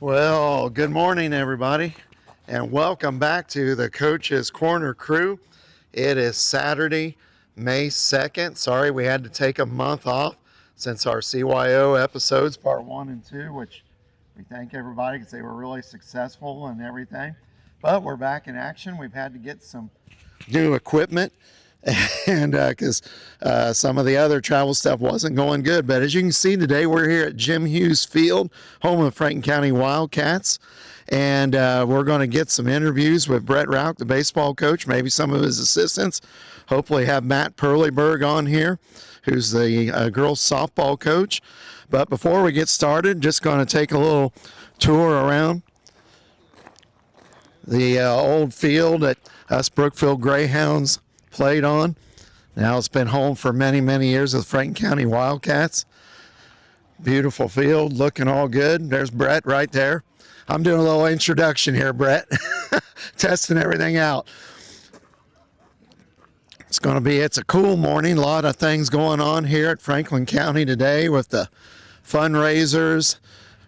Well, good morning, everybody, and welcome back to the Coach's Corner crew. It is Saturday, May 2nd. Sorry, we had to take a month off since our CYO episodes, part 1 and 2, which we thank everybody because they were really successful and everything. But we're back in action. We've had to get some new equipment and because some of the other travel stuff wasn't going good. But as you can see today, we're here at Jim Hughes Field, home of the Franklin County Wildcats, and we're going to get some interviews with Brett Rauch, the baseball coach, maybe some of his assistants. Hopefully have Matt Perleberg on here, who's the girls softball coach. But before we get started, just going to take a little tour around the old field that us Brookfield Greyhounds played on. Now it's been home for many, many years with Franklin County Wildcats. Beautiful field, looking all good. There's Brett right there. I'm doing a little introduction here, Brett. Testing everything out. It's a cool morning. A lot of things going on here at Franklin County today with the fundraisers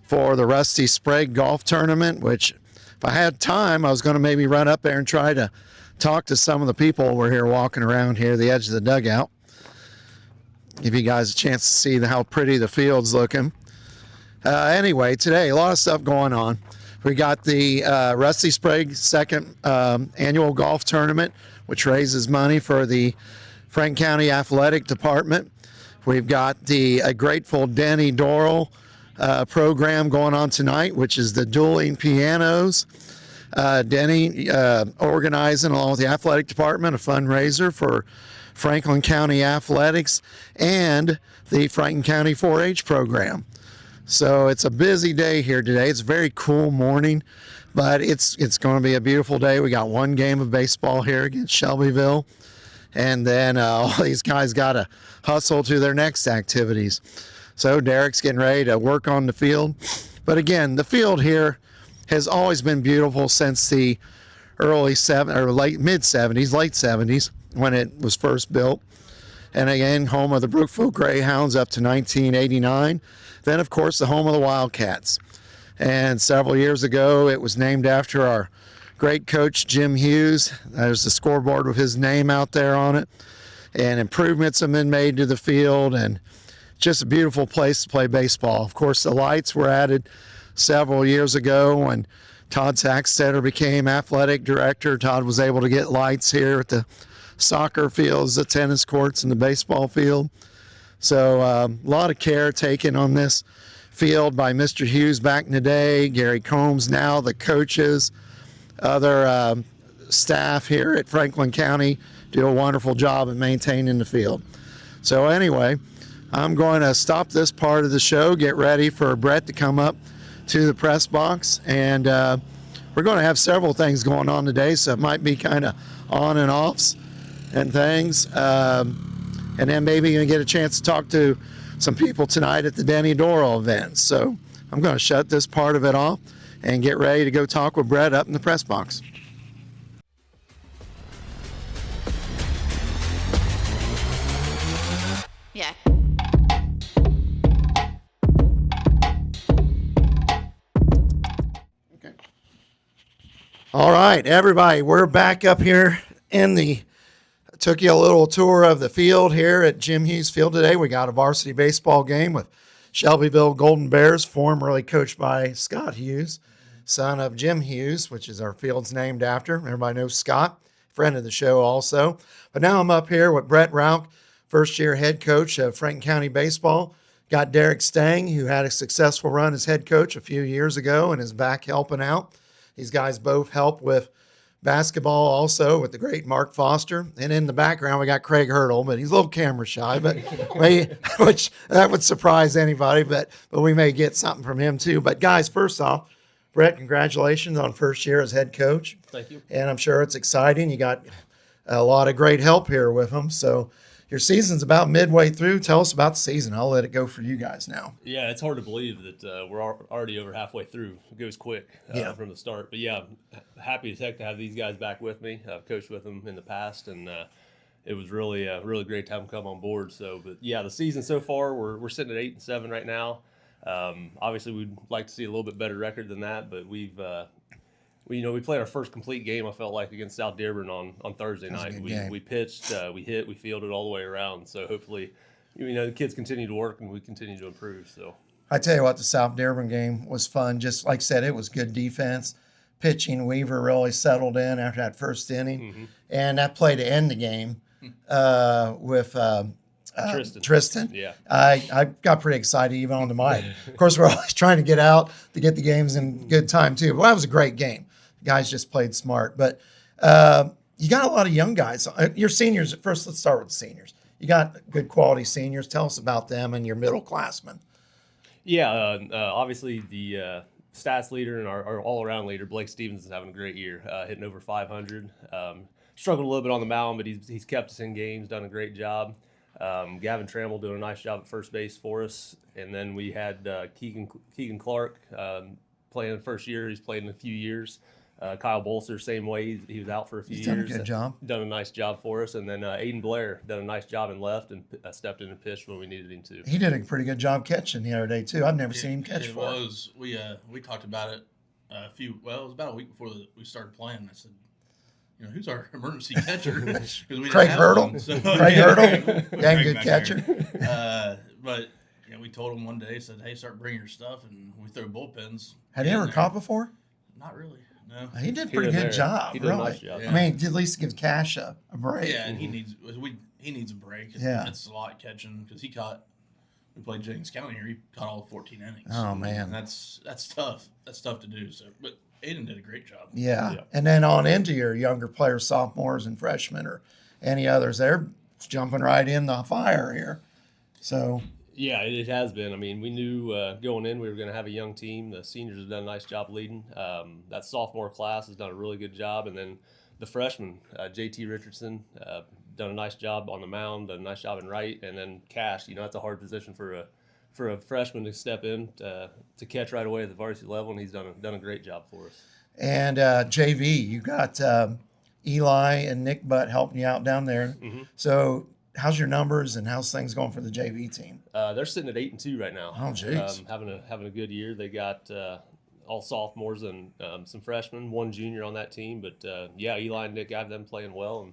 for the Rusty Sprague Golf Tournament, which if I had time, I was going to maybe run up there and try to talk to some of the people we're here walking around here, the edge of the dugout. Give you guys a chance to see how pretty the field's looking. Anyway, today, a lot of stuff going on. We got the Rusty Sprague second annual golf tournament, which raises money for the Franklin County Athletic Department. We've got the Grateful Denny Dorrel program going on tonight, which is the dueling pianos. Denny organizing along with the athletic department a fundraiser for Franklin County Athletics and the Franklin County 4-H program. So it's a busy day here today. It's a very cool morning, but it's going to be a beautiful day. We got one game of baseball here against Shelbyville, and then all these guys got to hustle to their next activities. So Derek's getting ready to work on the field. But again, the field here has always been beautiful since the mid 70s, late 70s when it was first built. And again, home of the Brookfield Greyhounds up to 1989. Then, of course, the home of the Wildcats. And several years ago, it was named after our great coach, Jim Hughes. There's the scoreboard with his name out there on it. And improvements have been made to the field, and just a beautiful place to play baseball. Of course, the lights were added several years ago when Todd Saxtetter became athletic director. Todd was able to get lights here at the soccer fields, the tennis courts, and the baseball field. So a lot of care taken on this field by Mr. Hughes back in the day, Gary Combs now, the coaches, other staff here at Franklin County do a wonderful job at maintaining the field. So anyway, I'm going to stop this part of the show, get ready for Brett to come up to the press box, and we're going to have several things going on today, so it might be kind of on and offs and things, and then maybe going to get a chance to talk to some people tonight at the Denny Dorrel event. So I'm going to shut this part of it off and get ready to go talk with Brett up in the press box. Yeah. All right, everybody, we're back up here took you a little tour of the field here at Jim Hughes Field today. We got a varsity baseball game with Shelbyville Golden Bears, formerly coached by Scott Hughes, son of Jim Hughes, which is our field's named after. Everybody knows Scott, friend of the show also. But now I'm up here with Brett Rauch, first-year head coach of Franklin County Baseball. Got Derek Stang, who had a successful run as head coach a few years ago and is back helping out. These guys both help with basketball also with the great Mark Foster. And in the background, we got Craig Hurdle, but he's a little camera shy, but which that would surprise anybody, but we may get something from him too. But guys, first off, Brett, congratulations on first year as head coach. Thank you. And I'm sure it's exciting. You got a lot of great help here with them. So your season's about midway through. Tell us about the season. I'll let it go for you guys now. Yeah, it's hard to believe that we're already over halfway through. It goes quick from the start. But yeah, I'm happy as heck to have these guys back with me. I've coached with them in the past, and it was really a really great time to come on board. So, but yeah, the season so far, we're sitting at 8-7 right now. Obviously, we'd like to see a little bit better record than that, but we played our first complete game, I felt like, against South Dearborn on Thursday night. We pitched, we hit, we fielded all the way around. So hopefully, the kids continue to work and we continue to improve. So I tell you what, the South Dearborn game was fun. Just like I said, it was good defense. Pitching, Weaver really settled in after that first inning. And that play to end the game with Tristan. Yeah. I got pretty excited even on the mic. Of course, we're always trying to get out to get the games in good time, too. But that was a great game. The guys just played smart. But you got a lot of young guys. Your seniors, first, let's start with the seniors. You got good quality seniors. Tell us about them and your middle-classmen. Yeah, obviously the stats leader and our all-around leader, Blake Stevens, is having a great year, hitting over 500. Struggled a little bit on the mound, but he's kept us in games, done a great job. Gavin Trammell doing a nice job at first base for us. And then we had Keegan Clark playing the first year. He's played in a few years. Kyle Bolster, same way. He was out for a few years. Done a good job. Done a nice job for us. And then Aiden Blair done a nice job in left and stepped in and pitched when we needed him to. He did a pretty good job catching the other day, too. I've never seen him catch before. We talked about it it was about a week before we started playing. I said, who's our emergency catcher? Craig Hurdle. Craig Hurdle, dang good catcher. But we told him one day, said, hey, start bringing your stuff, and we throw bullpens. Had he ever caught before? Not really. No. He did a pretty good job. He did really. A nice job. I mean, at least give Cash a break. Yeah, and he needs a break. It's a lot catching because we played Jennings County here. He caught all 14 innings. Oh man, and that's tough. That's tough to do. So, but Aiden did a great job. Yeah. And then on into your younger players, sophomores and freshmen, or any others, they're jumping right in the fire here. So. Yeah, it has been. I mean, we knew going in we were going to have a young team. The seniors have done a nice job leading. That sophomore class has done a really good job. And then the freshmen, JT Richardson, done a nice job on the mound, done a nice job in right. And then Cash, that's a hard position for a freshman to step in to catch right away at the varsity level, and he's done a great job for us. And JV, you got Eli and Nick Butt helping you out down there. So how's your numbers and how's things going for the JV team? They're sitting at 8-2 right now. Oh, geez. Having a good year. They got all sophomores and some freshmen, one junior on that team. But Eli and Nick have them playing well,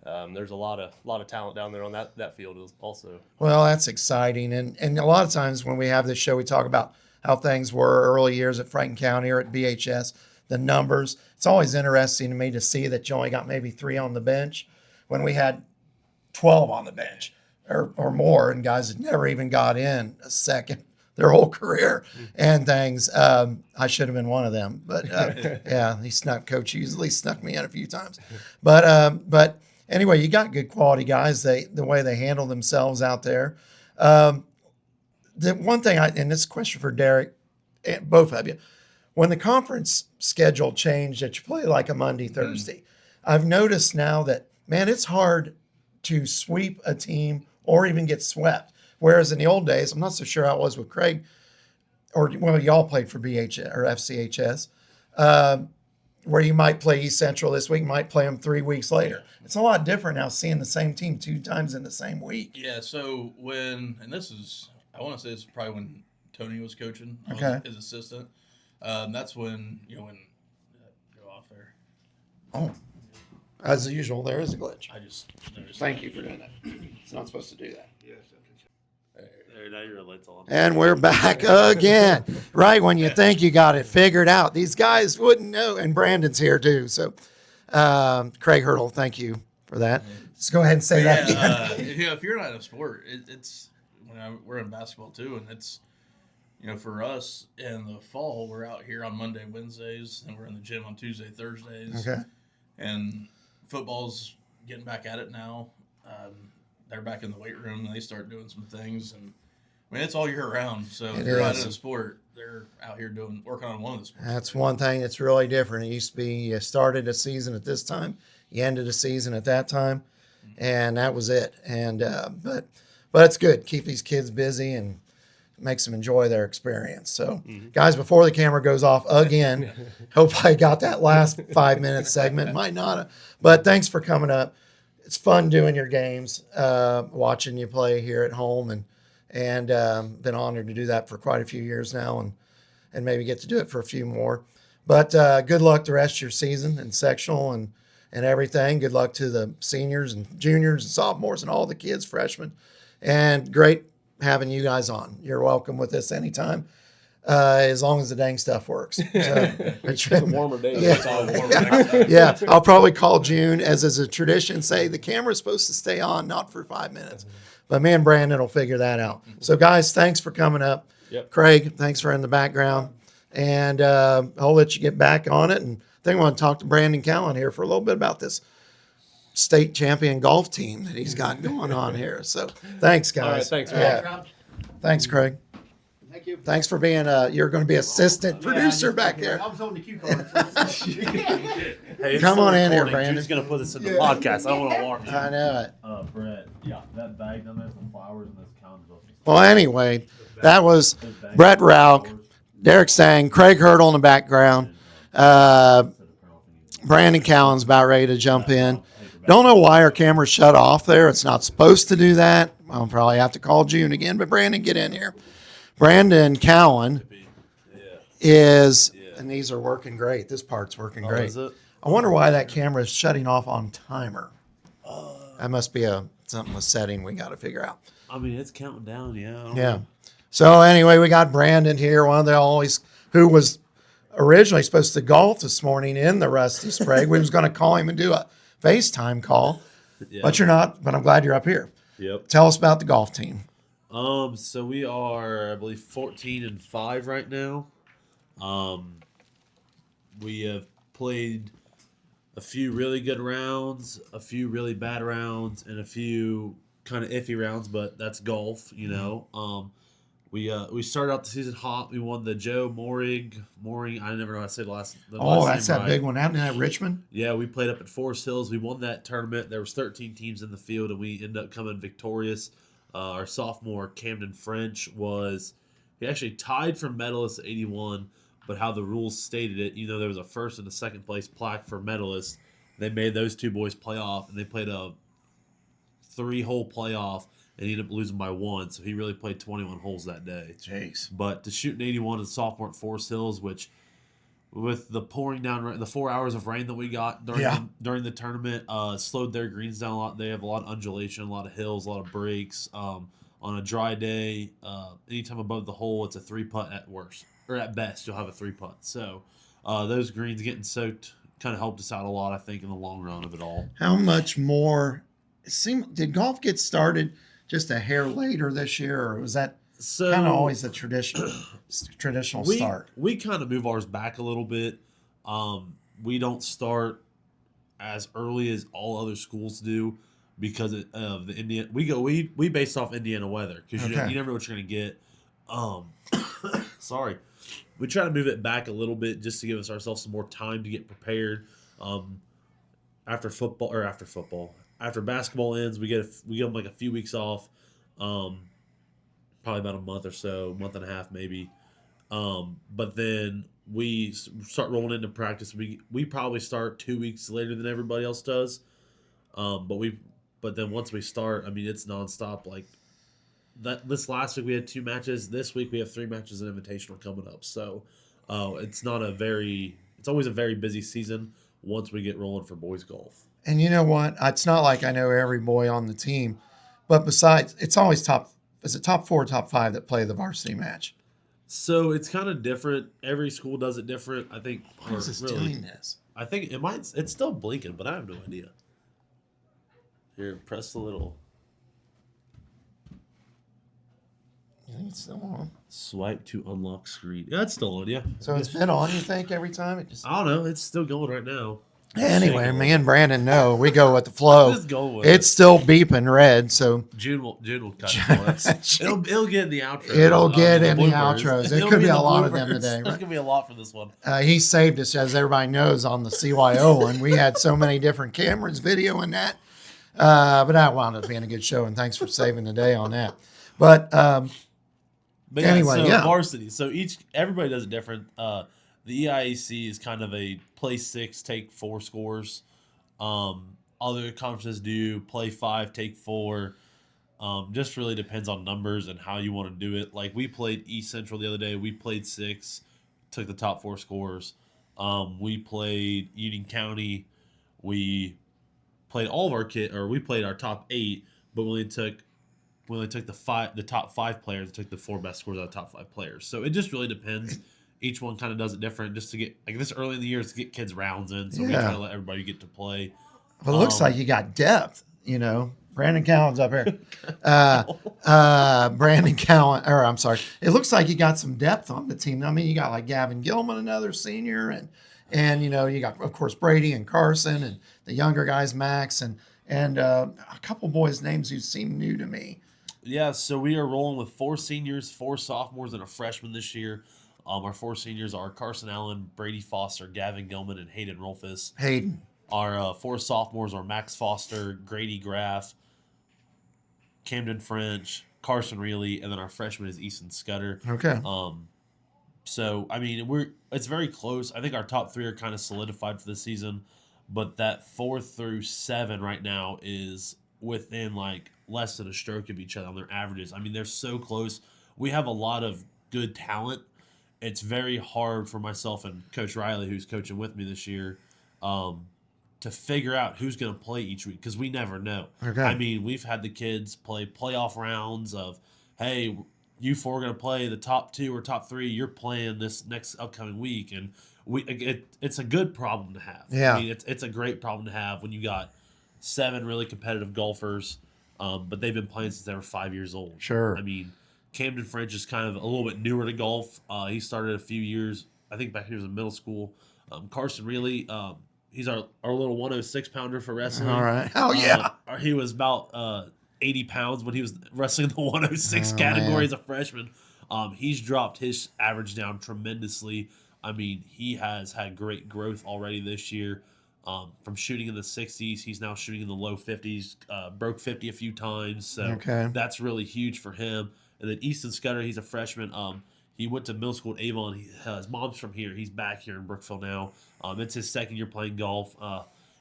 and there's a lot of talent down there on that field also. Well, that's exciting, and a lot of times when we have this show, we talk about how things were early years at Franklin County or at BHS, the numbers. It's always interesting to me to see that you only got maybe 3 on the bench when we had 12 on the bench or more, and guys that never even got in a second their whole career and things. I should have been one of them, but Coach usually snuck me in a few times. But anyway, you got good quality guys. The way they handle themselves out there. The one thing, and this is a question for Derek, and both of you, when the conference schedule changed that you play like a Monday, Thursday, I've noticed now that, man, it's hard to sweep a team or even get swept. Whereas in the old days, I'm not so sure how it was with Craig, y'all played for BHS or FCHS, where you might play East Central this week, might play them 3 weeks later. It's a lot different now seeing the same team 2 times in the same week. Yeah, so I want to say this is probably when Tony was coaching, his assistant. That's when, go off there. Oh. As usual, there is a glitch. I just noticed. Thank you for doing that. It's not supposed to do that. Yes. There, now your light's on. And we're back again. Right when you think you got it figured out. These guys wouldn't know. And Brandon's here too. So, Craig Hurdle, thank you for that. Let's go ahead and say that again. If you're not in a sport, it's we're in basketball too, and it's for us in the fall, we're out here on Monday, Wednesdays, and we're in the gym on Tuesday, Thursdays. Okay. And football's getting back at it now. They're back in the weight room, and they start doing some things. And I mean, it's all year round. So if you're not in a sport, they're out here working on one of the sports. That's one thing that's really different. It used to be you started a season at this time, you ended a season at that time, and that was it. And but it's good. Keep these kids busy and makes them enjoy their experience. So, guys, before the camera goes off again, hope I got that last 5-minute segment. Might not have. But thanks for coming up. It's fun doing your games, watching you play here at home, and been honored to do that for quite a few years now, and maybe get to do it for a few more. But good luck the rest of your season and sectional and everything. Good luck to the seniors and juniors and sophomores and all the kids, freshmen. And great having you guys on. You're welcome with us anytime, as long as the dang stuff works. So, It's a warmer day. Yeah. It's all warmer next time. yeah, I'll probably call June, as is a tradition, say the camera's supposed to stay on, not for 5 minutes. But me and Brandon will figure that out. So, guys, thanks for coming up. Yep. Craig, thanks for in the background. And I'll let you get back on it. And I think I want to talk to Brandon Callan here for a little bit about this state champion golf team that he's got going on here. So, thanks, guys. All right, thanks, Craig. Yeah. Thanks, Craig. Thank you. Thanks for being you're going to be assistant producer back there. I was on the cue card. Hey, Come on in here, Brandon. Jude's gonna put this in the podcast. I don't want to alarm you. I know it. Brett, yeah, that bag down there, the flowers and those counts. Well, anyway, that was Brett Rauch, Derek Stang, Craig Hurdle in the background. Brandon Callan's about ready to jump in. Don't know why our camera's shut off there. It's not supposed to do that. I'll probably have to call June again, but Brandon, get in here. Brandon Callan is, and these are working great. This part's working great. Is it? I wonder why that camera is shutting off on timer. That must be something with setting we got to figure out. I mean, it's counting down. Yeah. I don't Yeah. know. So anyway, we got Brandon here, one of the always, who was originally supposed to golf this morning in the Rusty Sprague. We was going to call him and do a FaceTime call, Yeah. but you're not. But I'm glad you're up here. Yep. Tell us about the golf team. So we are, I believe, 14-5 right now. We have played a few really good rounds, a few really bad rounds, and a few kind of iffy rounds. But that's golf, you know. We started out the season hot. We won the Joe Mooring. I never know how to say the last. Oh, that's name that right. big one out in that Richmond. Yeah, we played up at Forest Hills. We won that tournament. There was 13 teams in the field, and we ended up coming victorious. Our sophomore, Camden French, he actually tied for medalist at 81, but how the rules stated it, there was a first and a second place plaque for medalists. They made those two boys play off, and they played a 3-hole playoff, and he ended up losing by 1, so he really played 21 holes that day. Jeez. But to shoot an 81 as a sophomore at Forest Hills, which with the pouring down, the 4 hours of rain that we got during the tournament, slowed their greens down a lot. They have a lot of undulation, a lot of hills, a lot of breaks. On a dry day, anytime above the hole, it's a 3-putt at worst, or at best, you'll have a 3-putt. So those greens getting soaked kind of helped us out a lot, I think, in the long run of it all. How much more? Did golf get started just a hair later this year, or was that kind of always the traditional start? We kind of move ours back a little bit. We don't start as early as all other schools do because of the Indiana. We based off Indiana weather because you never know what you're gonna get. Sorry, we try to move it back a little bit just to give ourselves some more time to get prepared. After basketball ends, we give them like a few weeks off. Probably about a month or so, month and a half maybe. But then we start rolling into practice. We probably start 2 weeks later than everybody else does. But then once we start, I mean, it's nonstop. Like this last week we had 2 matches. This week we have 3 matches and invitational coming up. So it's always a very busy season once we get rolling for boys golf. And you know what? It's not like I know every boy on the team, but besides, it's always top 4, top 5 that play the varsity match. So it's kind of different. Every school does it different. I think. Why is this doing this? I think it's still blinking, but I have no idea. Here, press the little. You think it's still on? Swipe to unlock screen. Yeah, it's still on, yeah. So it's been on, you think, every time? It just... I don't know. It's still going right now. Anyway, me and Brandon know. We go with the flow. Just go with It's still beeping red, so... June will cut it for us. It'll get in the outro. It'll get in the bloopers. outros. There It'll could be in a the lot of bloopers. them today. There's But, going to be a lot for this one. he saved us, as everybody knows, on the CYO one. We had so many different cameras, video, and that. But that wound up being a good show, and thanks for saving the day on that. But anyway, varsity. So everybody does it different. The EIAC is kind of a play 6, take 4 scores. Other conferences do play 5, take 4. Just really depends on numbers and how you want to do it. Like we played East Central the other day. We played 6, took the top 4 scores. We played Union County. We played all of our we played our top 8, but we only took the top 5 players, took the 4 best scores out of the top 5 players. So it just really depends. Each one kind of does it different, just to get like this early in the year is to get kids rounds in. So we try to let everybody get to play. But it looks like you got depth, Brandon Cowan's up here. Brandon Cowan, or I'm sorry. It looks like you got some depth on the team. I mean, you got like Gavin Gilman, another senior, and you got, of course, Brady and Carson and the younger guys, Max, and a couple boys' names who seem new to me. Yeah, so we are rolling with 4 seniors, 4 sophomores, and a freshman this year. Our 4 seniors are Carson Allen, Brady Foster, Gavin Gilman, and Hayden Rolfus. Hayden. Our 4 sophomores are Max Foster, Grady Graff, Camden French, Carson Reilly, and then our freshman is Easton Scudder. Okay. So I mean, it's very close. I think our top 3 are kind of solidified for the season, but that 4 through 7 right now is within like less than a stroke of each other on their averages. I mean, they're so close. We have a lot of good talent. It's very hard for myself and Coach Riley, who's coaching with me this year, to figure out who's going to play each week because we never know. Okay. I mean, we've had the kids play playoff rounds of, hey, you 4 are going to play the top 2 or top 3. You're playing this next upcoming week, and it's a good problem to have. Yeah. I mean, it's a great problem to have when you got 7 really competitive golfers, but they've been playing since they were 5 years old. Sure. I mean, Camden French is kind of a little bit newer to golf. He started a few years, I think back when he was in middle school. Carson Reilly, he's our little 106 pounder for wrestling. All right. Oh, yeah. He was about 80 pounds when he was wrestling in the 106 category as a freshman. He's dropped his average down tremendously. I mean, he has had great growth already this year. From shooting in the 60s, he's now shooting in the low 50s, broke 50 a few times. So that's really huge for him. And then Easton Scudder, he's a freshman. He went to middle school at Avon. His mom's from here. He's back here in Brookville now. It's his 2nd year playing golf.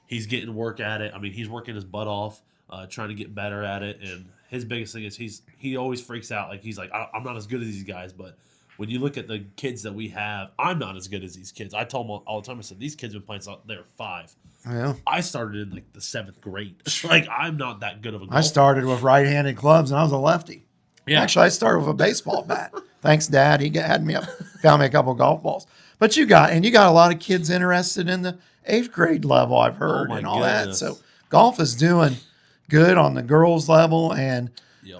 He's getting work at it. I mean, he's working his butt off, trying to get better at it. And his biggest thing is he always freaks out. Like he's like, I'm not as good as these guys. But when you look at the kids that we have, I'm not as good as these kids. I tell them all the time, I said, these kids have been playing since they were 5. Yeah. I started in like the 7th grade. Like I'm not that good of a golfer. I started with right-handed clubs, and I was a lefty. Yeah. Actually, I started with a baseball bat. Thanks, Dad. He had me up, found me a couple of golf balls. But you got a lot of kids interested in the 8th grade level, I've heard, and all goodness. that. So golf is doing good on the girls level, and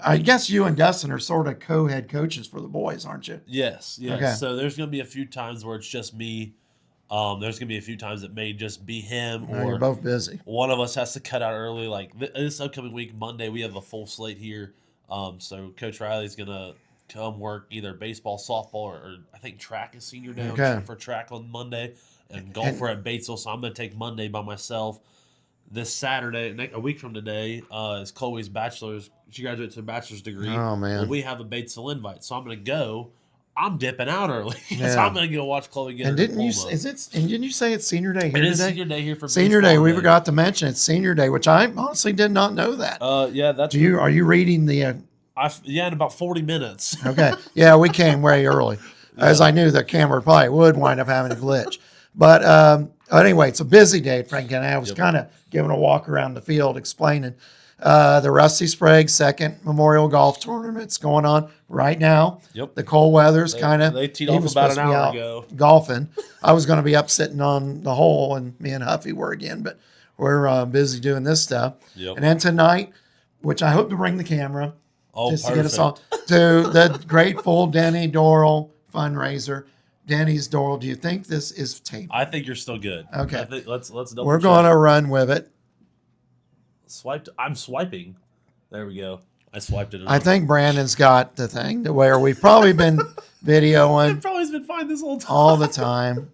I guess you and Dustin are sort of co-head coaches for the boys, aren't you? Yes. Okay. So there's going to be a few times where it's just me. There's going to be a few times it may just be him, No, or you're both busy. one of us has to cut out early. Like this upcoming week, Monday, we have a full slate here. So Coach Riley's going to come work either baseball, softball, or I think track is senior day for track on Monday, and golf we're at Batesville. So I'm going to take Monday by myself. This Saturday, a week from today, is Chloe's bachelor's. She graduates with a bachelor's degree. Oh, man. Well, we have a Batesville invite, so I'm going to go. I'm dipping out early, so Yeah. I'm going to go watch Chloe get And her didn't you diploma. didn't you say it's senior day here It is today? senior day here for Senior day. baseball We today. forgot to mention it's senior day, which I honestly did not know that. Yeah, that's Are you reading the? in about 40 minutes. Okay. Yeah, we came way early, as I knew the camera probably would wind up having a glitch. But anyway, it's a busy day at Frank County. I was kind of giving a walk around the field explaining the Rusty Sprague second Memorial Golf Tournament's going on right now. Yep. The cold weather's kind of. They teed off about an hour ago. Golfing. I was going to be up sitting on the hole, and me and Huffy were again, but we're busy doing this stuff. Yep. And then tonight, which I hope to bring the camera. Oh, Just perfect. to get us all to the grateful Denny Dorrel fundraiser. Denny's Dorrel. Do you think this is taped? I think you're still good. Okay. I think let's double We're check. going to run with it. I'm swiping. There we go. I swiped it. I think Brandon's got the thing to where we've probably been videoing I've probably been fine this whole time. all the time.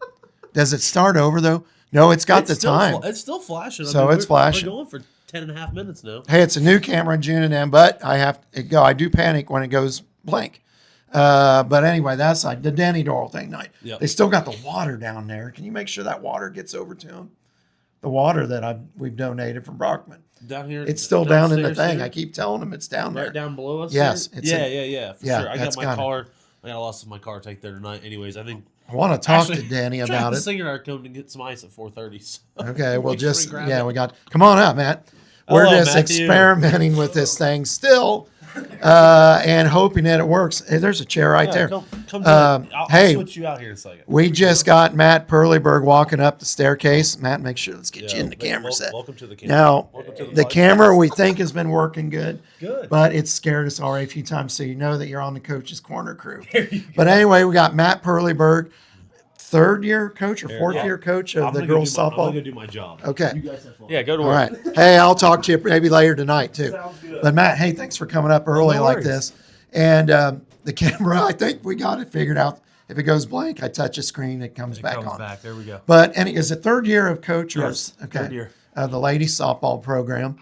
Does it start over though? No, it's got the still time. It's still flashing. So it's flashing. We're going for 10.5 minutes now. Hey, it's a new camera in June and M, but I do panic when it goes blank. But anyway, that's like the Denny Dorrel thing night. Yep. They still got the water down there. Can you make sure that water gets over to them? the water that we've donated from Brockman. Down here, It's still down in the downstairs thing. here? I keep telling them it's down there. Right down below us. Yes, here? it's yeah, for yeah, sure. I that's got my gotta- car. I got lost in my car. Take there tonight. Anyways, I think I want to talk actually, to Danny Travis about it. Singer and I are coming to get some ice at 4:30. So Okay, well, make sure we just grab yeah, it. we got. Come on up, Matt. We're Hello, just Matthew. experimenting with this thing still, and hoping that it works. Hey, there's a chair right Yeah, there. Come I'll hey, switch you out here in a second. we just got Matt Perleberg walking up the staircase. Matt, make sure let's get you in the camera set. Welcome to the camera. Now, Welcome to the podcast. camera we think has been working good, Good. but it's scared us already a few times, so you know that you're on the coach's corner crew. But anyway, we got Matt Perleberg, third-year coach or fourth-year coach of the girls I'm softball. gonna do my job. Okay. You guys have fun. Yeah, go to All work. right. Hey, I'll talk to you maybe later tonight too. Sounds good. But Matt, hey, thanks for coming up early no like worries. this. And the camera, I think we got it figured out. If it goes blank, I touch a screen, it comes back on. There we go. But is it third year of coach or Yes, okay? third year. The ladies softball program.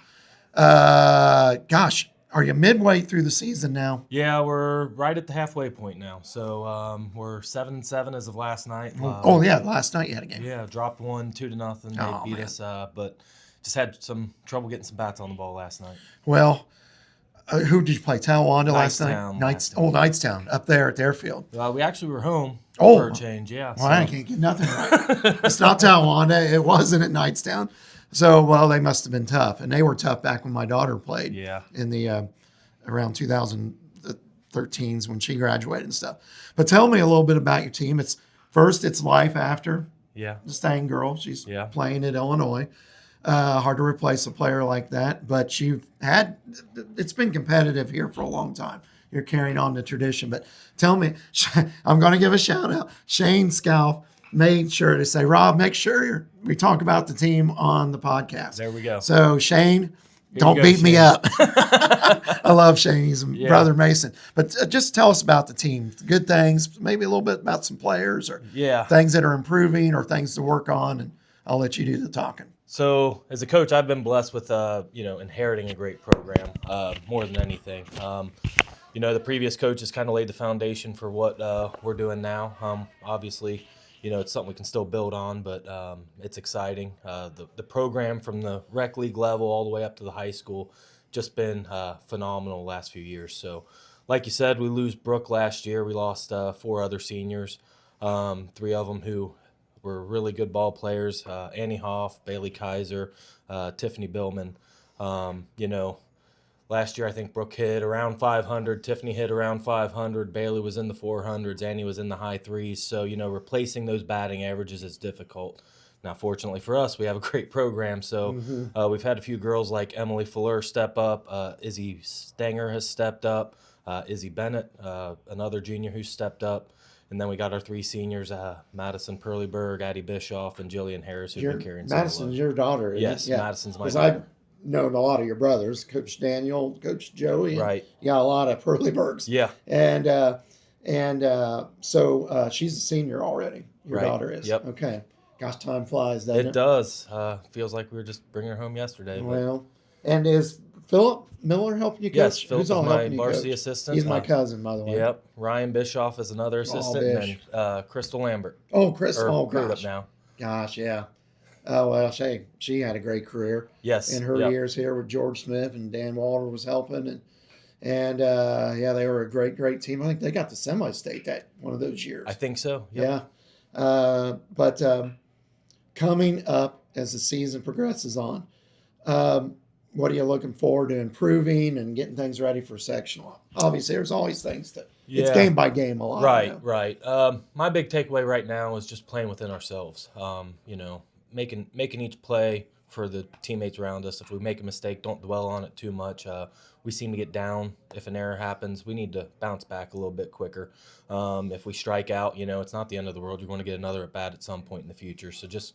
Gosh, are you midway through the season now? Yeah, we're right at the halfway point now. So we're 7-7 as of last night. Oh yeah, last night you had a game. Yeah, dropped one 2-0. They Oh, beat man. us, but just had some trouble getting some bats on the ball last night. Well, who did you play? Talawanda last night? Knightstown last Knightstown up there at the airfield. We actually were home Oh. for a change. Yeah. Well, I can't get nothing right. It's not Talawanda. It wasn't at Knightstown. So, well, they must have been tough. And they were tough back when my daughter played. Yeah. In the around 2013s when she graduated and stuff. But tell me a little bit about your team. It's life after Yeah. the Stang girl. She's Yeah. playing at Illinois. Hard to replace a player like that. But it's been competitive here for a long time. You're carrying on the tradition. But tell me, I'm going to give a shout out. Shane Scalf made sure to say, Rob, make sure we talk about the team on the podcast. There we go. So Shane, you don't go, beat me Shane. up. I love Shane. He's a brother Mason. But just tell us about the team. Good things, maybe a little bit about some players or Yeah. things that are improving or things to work on. And I'll let you do the talking. So as a coach, I've been blessed with, inheriting a great program more than anything. The previous coaches kind of laid the foundation for what we're doing now. Obviously, it's something we can still build on, but it's exciting. The program from the rec league level all the way up to the high school just been phenomenal the last few years. So like you said, we lose Brooke last year. We lost 4 other seniors, 3 of them who were really good ball players, Annie Hoff, Bailey Kaiser, Tiffany Billman. Last year I think Brooke hit around 500, Tiffany hit around 500, Bailey was in the 400s, Annie was in the high 3s. So, replacing those batting averages is difficult. Now, fortunately for us, we have a great program. So we've had a few girls like Emily Fuller step up, Izzy Stanger has stepped up, Izzy Bennett, another junior who stepped up. And then we got our 3 seniors, Madison Perleberg, Addie Bischoff, and Jillian Harris, who've been carrying some Madison's load. your daughter, isn't Yes, it? Yeah. Madison's my 'Cause daughter. I've known a lot of your brothers, Coach Daniel, Coach Joey. And Right. you got a lot of Perlebergs. Yeah. So she's a senior already. Your Right. daughter is. Yep. Okay. Gosh, time flies, doesn't it? It does. Feels like we were just bringing her home yesterday. But Well, and is Philip Miller helping you coach? yes, Philip Who's is all my helping you varsity coach? assistant. He's my cousin, by the way. Yep. Ryan Bischoff is another assistant, Bish. and Crystal Lambert. Oh, Chris. Or Oh, grew up gosh. now. Gosh, yeah. Oh, well, she had a great career. Yes. In her yep. years here with George Smith and Dan Walter was helping. And they were a great team. I think they got to semi-state that one of those years. I think so. Yep. Yeah. But coming up as the season progresses on, what are you looking forward to improving and getting things ready for sectional? Obviously, there's always things it's Yeah. game by game a lot. Right, you know. right. My big takeaway right now is just playing within ourselves. Making each play for the teammates around us. If we make a mistake, don't dwell on it too much. We seem to get down if an error happens. We need to bounce back a little bit quicker. If we strike out, it's not the end of the world. You're going to get another at bat at some point in the future. So just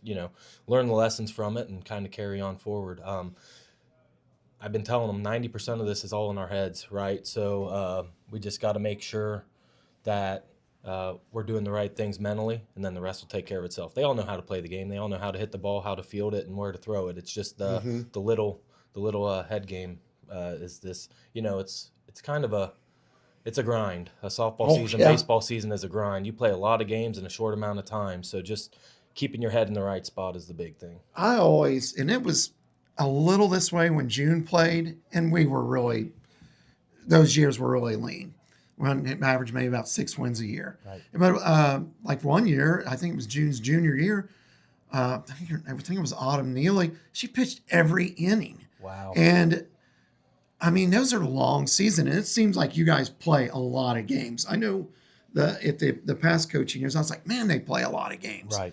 learn the lessons from it and kind of carry on forward. I've been telling them 90% of this is all in our heads, right? So we just got to make sure that we're doing the right things mentally, and then the rest will take care of itself. They all know how to play the game. They all know how to hit the ball, how to field it, and where to throw it. It's just the little head game. Is this? It's kind of it's a grind. A softball season, yeah. baseball season is a grind. You play a lot of games in a short amount of time. So just keeping your head in the right spot is the big thing. I always, and it was a little this way when June played, and we were really, those years were really lean. When it averaged maybe about 6 wins a year. Right. But like one year, I think it was June's junior year, I think it was Autumn Neely. She pitched every inning. Wow. And I mean, those are long season, and it seems like you guys play a lot of games. I know the past coaching years, I was like, man, they play a lot of games. Right.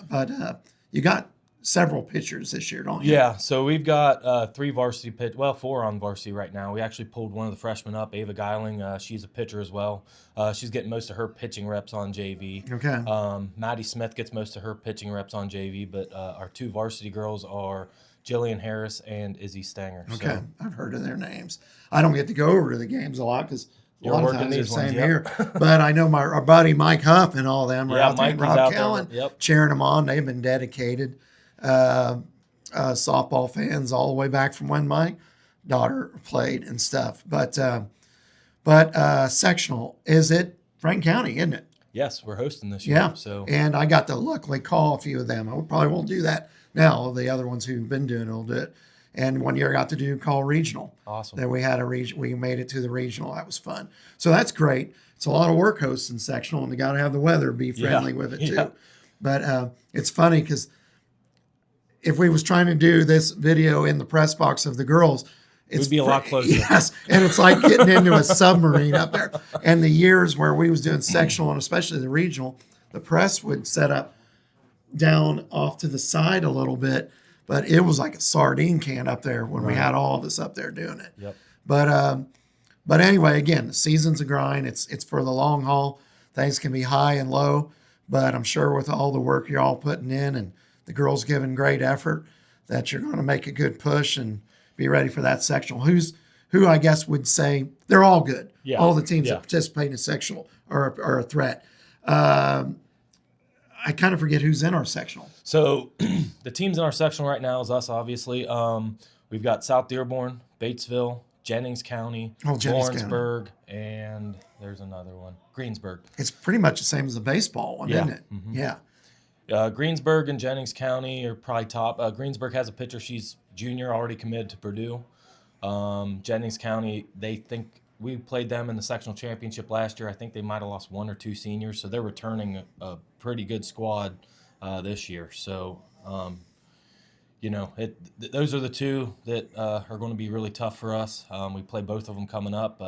But you got several pitchers this year, don't you? Yeah, so we've got 4 on varsity right now. We actually pulled one of the freshmen up, Ava Geiling. She's a pitcher as well. She's getting most of her pitching reps on JV. Okay. Maddie Smith gets most of her pitching reps on JV, but our 2 varsity girls are Jillian Harris and Izzy Stanger. Okay, So, I've heard of their names. I don't get to go over to the games a lot because a You're lot of working times they're these the same ones, yep. here. But I know our buddy Mike Huff and all them are Yeah, out there. Mike And is Rob out there, Callen yep. cheering them on. They've been dedicated softball fans all the way back from when my daughter played and stuff. But sectional, is it Franklin County, isn't it? yes, we're hosting this year. Yeah. So And I got to luckily call a few of them. I probably won't do that now. The other ones who've been doing it will do it. And one year I got to call regional. awesome. Then we had we made it to the regional. That was fun. So that's great. It's a lot of work hosting sectional, and you got to have the weather be friendly with it too. Yeah. But it's funny because if we was trying to do this video in the press box of the girls, it's We'd be a lot closer. Yes, and it's like getting into a submarine up there. And the years where we was doing sectional, and especially the regional, the press would set up down off to the side a little bit, but it was like a sardine can up there when we Right. had all of us up there doing it. Yep. But anyway, again, the season's a grind. It's for the long haul. Things can be high and low, but I'm sure with all the work you're all putting in and the girls giving great effort, that you're going to make a good push and be ready for that sectional. Who I guess would say they're all good. Yeah. All the teams Yeah. that participate in sectional are a threat. I kind of forget who's in our sectional. So the teams in our sectional right now is us, obviously. We've got South Dearborn, Batesville, Jennings County, Oh, Jennings County. Lawrenceburg, and there's another one, Greensburg. It's pretty much the same as the baseball one, Yeah. isn't it? Mhm. Yeah. Greensburg and Jennings County are probably top. Greensburg has a pitcher. She's junior, already committed to Purdue. Jennings County, they think we played them in the sectional championship last year. I think they might have lost 1 or 2 seniors, so they're returning a pretty good squad this year. So, those are the 2 that are going to be really tough for us. We play both of them coming up.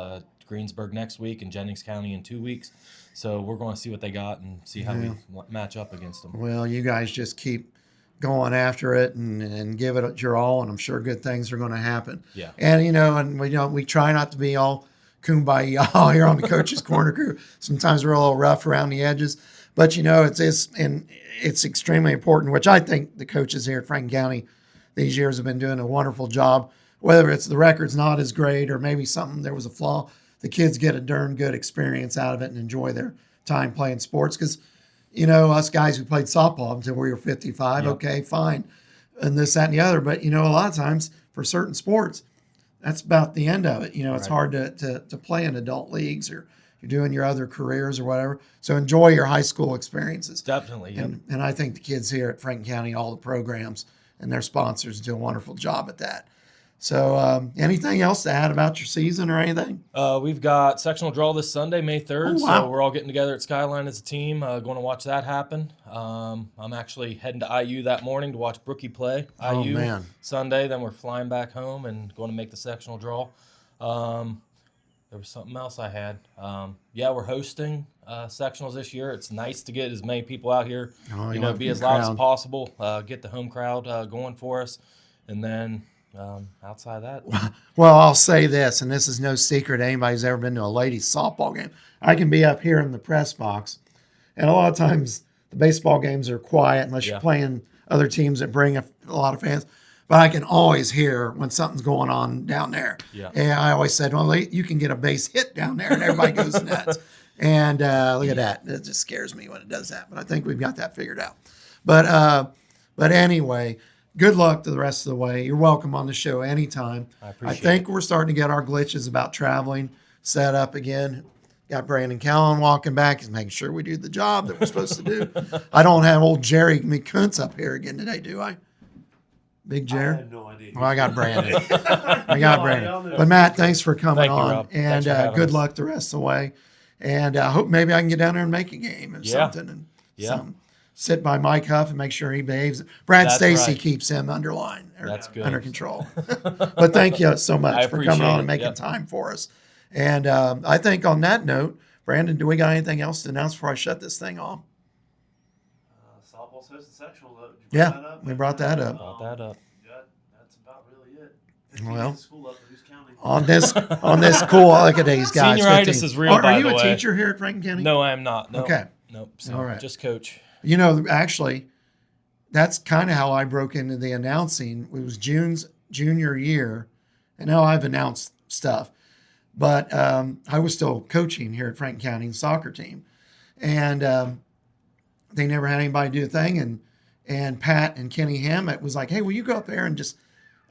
Greensburg next week and Jennings County in 2 weeks. So we're going to see what they got and see how we match up against them. Well, you guys just keep going after it and give it your all, and I'm sure good things are going to happen. Yeah. And we try not to be all kumbaya here on the coach's corner crew. Sometimes we're a little rough around the edges, but it's extremely important, which I think the coaches here at Franklin County these years have been doing a wonderful job. Whether it's the record's not as great or maybe there was a flaw, the kids get a darn good experience out of it and enjoy their time playing sports. Because, us guys who played softball until we were 55, Yep. okay, fine, and this, that, and the other. But, a lot of times for certain sports, that's about the end of it. It's Right. hard to play in adult leagues or you're doing your other careers or whatever. So enjoy your high school experiences. Definitely. Yep. And I think the kids here at Franklin County, all the programs and their sponsors do a wonderful job at that. So anything else to add about your season or anything? We've got sectional draw this Sunday, May 3rd. Oh, wow. So we're all getting together at Skyline as a team, going to watch that happen. I'm actually heading to IU that morning to watch Brookie play. Oh, IU man. Sunday, then we're flying back home and going to make the sectional draw. There was something else I had. We're hosting sectionals this year. It's nice to get as many people out here, Oh, you want be the as loud as crowd. possible, get the home crowd going for us. And then outside of that, Well, I'll say this, and this is no secret to anybody who's ever been to a ladies softball game. I can be up here in the press box, and a lot of times the baseball games are quiet unless you're Yeah. playing other teams that bring a lot of fans. But I can always hear when something's going on down there. Yeah. And I always said, well, you can get a base hit down there, and everybody goes nuts. And look at that. It just scares me when it does that. But I think we've got that figured out. But anyway, good luck to the rest of the way. You're welcome on the show anytime. I appreciate think we're starting to get our glitches about traveling set up again. Got Brandon Callen walking back. He's making sure we do the job that we're supposed to do. I don't have old Jerry McCuntz up here again today, do I? Big Jerry? I had no idea. Well, I got Brandon. I got Brandon. But Matt, thanks for coming Thank you, on. Rob. And Thanks for having good us. luck the rest of the way. And I hope maybe I can get down there and make a game or Yeah. something. And Yeah. something. Sit by Mike Huff and make sure he behaves. Brad That's Stacy right. keeps him That's good. under control. But thank you so much I for coming on appreciate and it. making Yep. time for us. And I think on that note, Brandon, do we got anything else to announce before I shut this thing off? Softball's hosting sectional. Did you bring Yeah, that up? we brought that up. Brought that up. That's about really it. Well, School up in Hughes County. on this cool, look at these guys. Senioritis 15. is real, Are by you the a way. teacher here at Franklin County? No, I am not. No. Okay. Nope. So All right. just coach. You know, actually, that's kind of how I broke into the announcing. It was June's junior year, and now I've announced stuff. But I was still coaching here at Franklin County soccer team, and they never had anybody do a thing. And Pat and Kenny Hammett was like, "Hey, will you go up there and just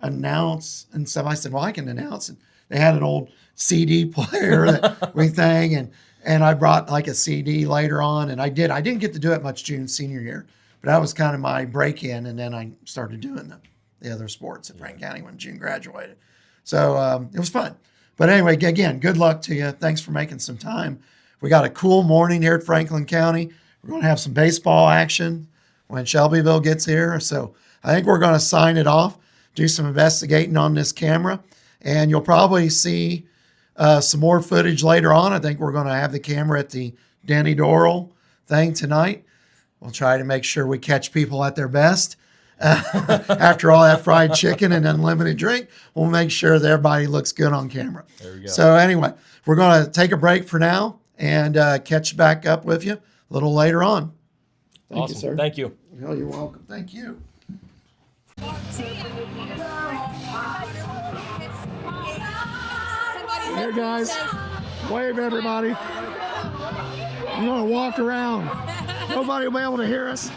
announce and stuff?" I said, "Well, I can announce." And they had an old CD player that we thing, and I brought like a CD later on, and I did. I didn't get to do it much June's senior year, but that was kind of my break-in, and then I started doing the other sports at Franklin County when June graduated. So it was fun. But anyway, again, good luck to you. Thanks for making some time. We got a cool morning here at Franklin County. We're going to have some baseball action when Shelbyville gets here. So I think we're going to sign it off, do some investigating on this camera, and you'll probably see some more footage later on. I think we're going to have the camera at the Denny Dorrel thing tonight. We'll try to make sure we catch people at their best. After all that fried chicken and unlimited drink, we'll make sure that everybody looks good on camera. There we go. So anyway, we're going to take a break for now and catch back up with you a little later on. Thank Awesome. you, sir. Thank you. Oh, you're welcome. Thank you. Hey guys, wave everybody. I'm gonna walk around. Nobody will be able to hear us,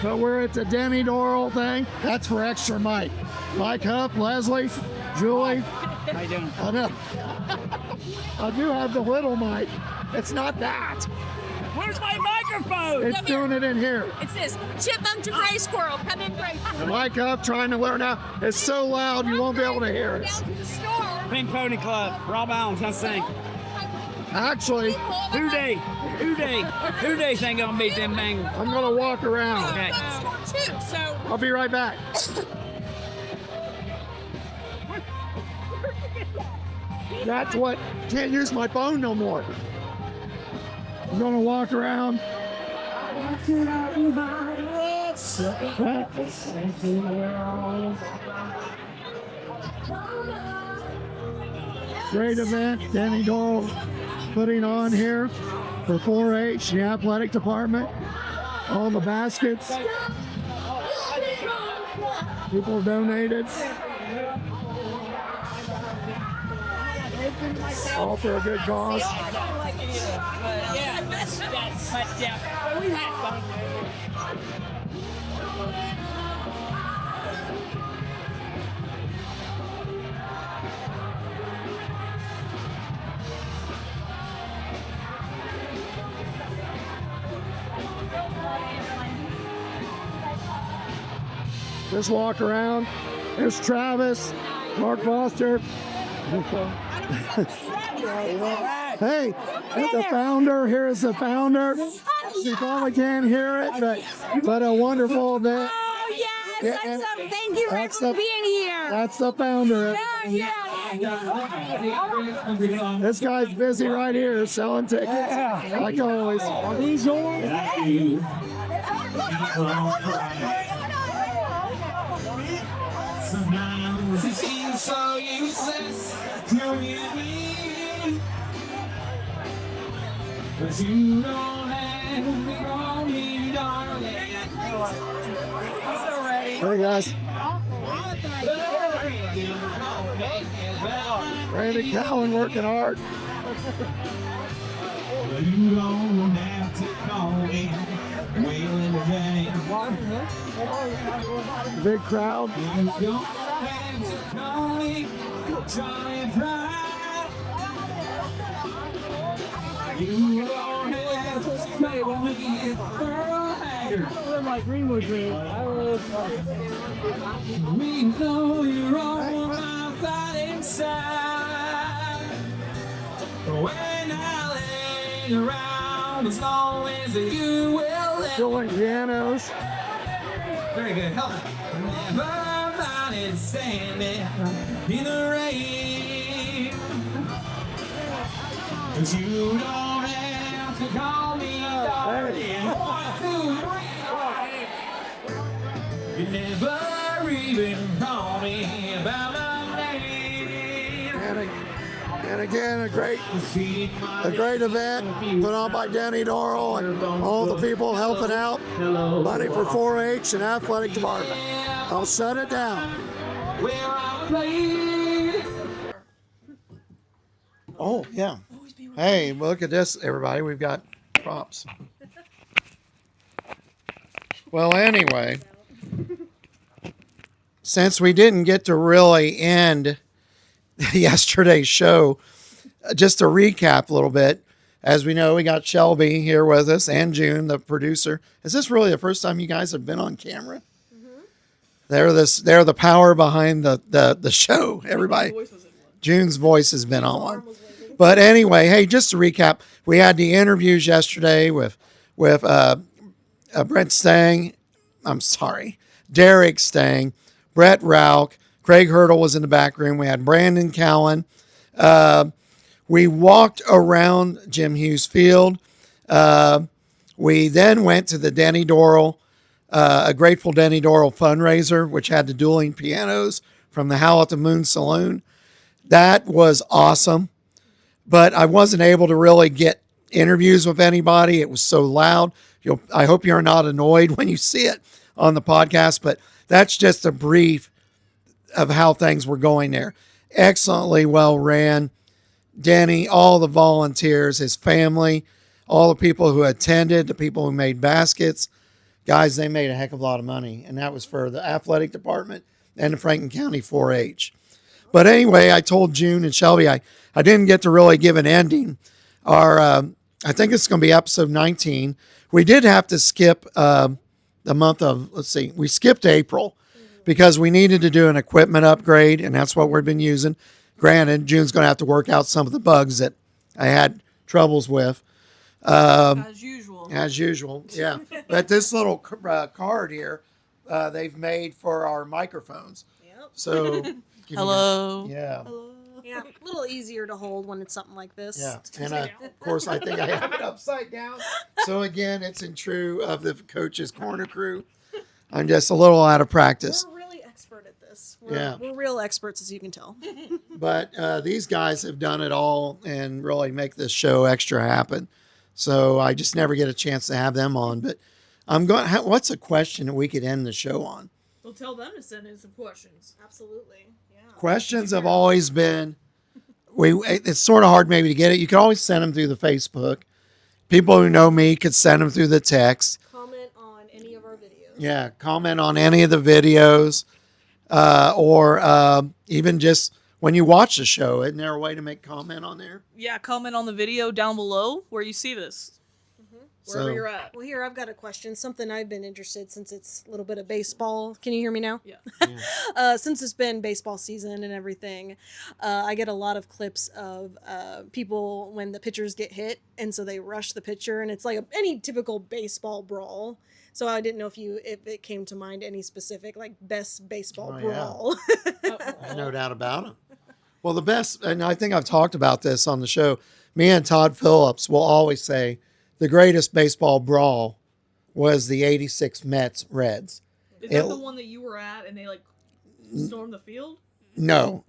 but we're at the Denny Dorrel thing. That's for extra Mike. Mike Huff, Leslie, Julie. How you doing? I know. I do have the little mic. It's not that. Where's my microphone? It's doing it in here. It's this chipmunk to gray squirrel. Come in, gray squirrel. Mike Huff trying to learn how. It's so loud you won't be able to hear us. Down to the store. Pink Pony Club. Rob Allen's gonna sing. Actually, Who day thing gonna beat them bangers? I'm gonna walk around. Okay. Too, so I'll be right back. That's what, can't use my phone no more. I'm gonna walk around. Great event Denny Dorrel putting on here for 4-H, the athletic department. All the baskets. People donated. All for a good cause. Just walk around. There's Travis, Mark Foster. Hey, the founder. Here is the founder. She probably can't hear it, but a wonderful event. Oh yes, Yeah, that's up. Thank you that's for the- being here. That's the founder. Oh, yeah. This guy's busy right here selling tickets, like always. Are these yours? Sometimes it seems so useless to me, but you don't have to call me darling. Hey guys, Randy Cowan working hard. You don't have to call me wailing again. Big crowd. You don't have to call me Johnny Pride. You don't have to stay with me for a hanger. Like Greenwood Green. We know you're on my fighting side. When I lay around, as long as you will let Doing pianos. Very good. Help. Never mind standing in the rain. 'Cause you don't have to call me darling. 1, 2, 3. You never even call me about my name. And again, a great event put on by Denny Dorrel and all the people helping out. Money for 4-H and athletic department. I'll shut it down. Where I played. Oh, yeah. Hey, look at this, everybody. We've got props. Well, anyway, since we didn't get to really end yesterday's show, just to recap a little bit, as we know, we got Shelby here with us and June, the producer. Is this really the first time you guys have been on camera? Mm-hmm. They're the power behind the show, everybody. June's voice has been on one. But anyway, hey, just to recap, we had the interviews yesterday with Brett Stang. I'm sorry, Derek Stang, Brett Rauch, Craig Hurdle was in the back room. We had Brandon Cowan. We walked around Jim Hughes Field. We then went to the Denny Dorrel, a Grateful Denny Dorrel fundraiser, which had the dueling pianos from the Howl at the Moon Saloon. That was awesome. But I wasn't able to really get interviews with anybody. It was so loud. I hope you're not annoyed when you see it on the podcast, but that's just a brief of how things were going there. Excellently well ran. Denny, all the volunteers, his family, all the people who attended, the people who made baskets. Guys, they made a heck of a lot of money, and that was for the athletic department and the Franklin County 4-H. But anyway, I told June and Shelby I didn't get to really give an ending. I think it's going to be episode 19. We did have to skip the month of, we skipped April because we needed to do an equipment upgrade, and that's what we've been using. Granted, June's going to have to work out some of the bugs that I had troubles with. As usual. As usual, yeah. But this little card here, they've made for our microphones. Yep. So, Hello. Yeah. Hello. Yeah, a little easier to hold when it's something like this. Yeah, and of course, I think I have it upside down. So again, it's in true of the Coach's Corner crew. I'm just a little out of practice. We're really expert at this. Yeah. We're real experts, as you can tell. But these guys have done it all and really make this show extra happen. So I just never get a chance to have them on. But I'm going. What's a question that we could end the show on? Well, tell them to send in some questions. Absolutely. Yeah. Questions have always been. It's sort of hard maybe to get it. You can always send them through the Facebook. People who know me could send them through the text. Comment on any of our videos. Yeah, comment on any of the videos, or even just when you watch the show. Isn't there a way to make comment on there? Yeah, comment on the video down below where you see this. Wherever you're at. Well, here, I've got a question. Something I've been interested since it's a little bit of baseball. Can you hear me now? Yeah. Since it's been baseball season and everything, I get a lot of clips of people when the pitchers get hit, and so they rush the pitcher, and it's like any typical baseball brawl. So I didn't know if it came to mind any specific, like, best baseball brawl. No doubt about it. Well, the best, and I think I've talked about this on the show, me and Todd Phillips will always say, the greatest baseball brawl was the 86 Mets Reds. Is that the one that you were at and they like stormed the field? No,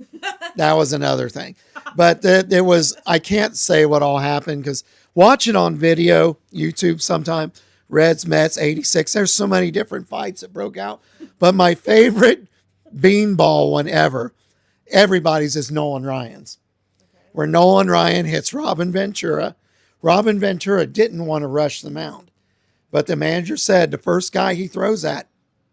that was another thing. But there was, I can't say what all happened because watch it on video, YouTube sometime, Reds, Mets, 86. There's so many different fights that broke out. But my favorite beanball one ever, everybody's is Nolan Ryan's. Where Nolan Ryan hits Robin Ventura. Robin Ventura didn't want to rush the mound, but the manager said the first guy he throws at,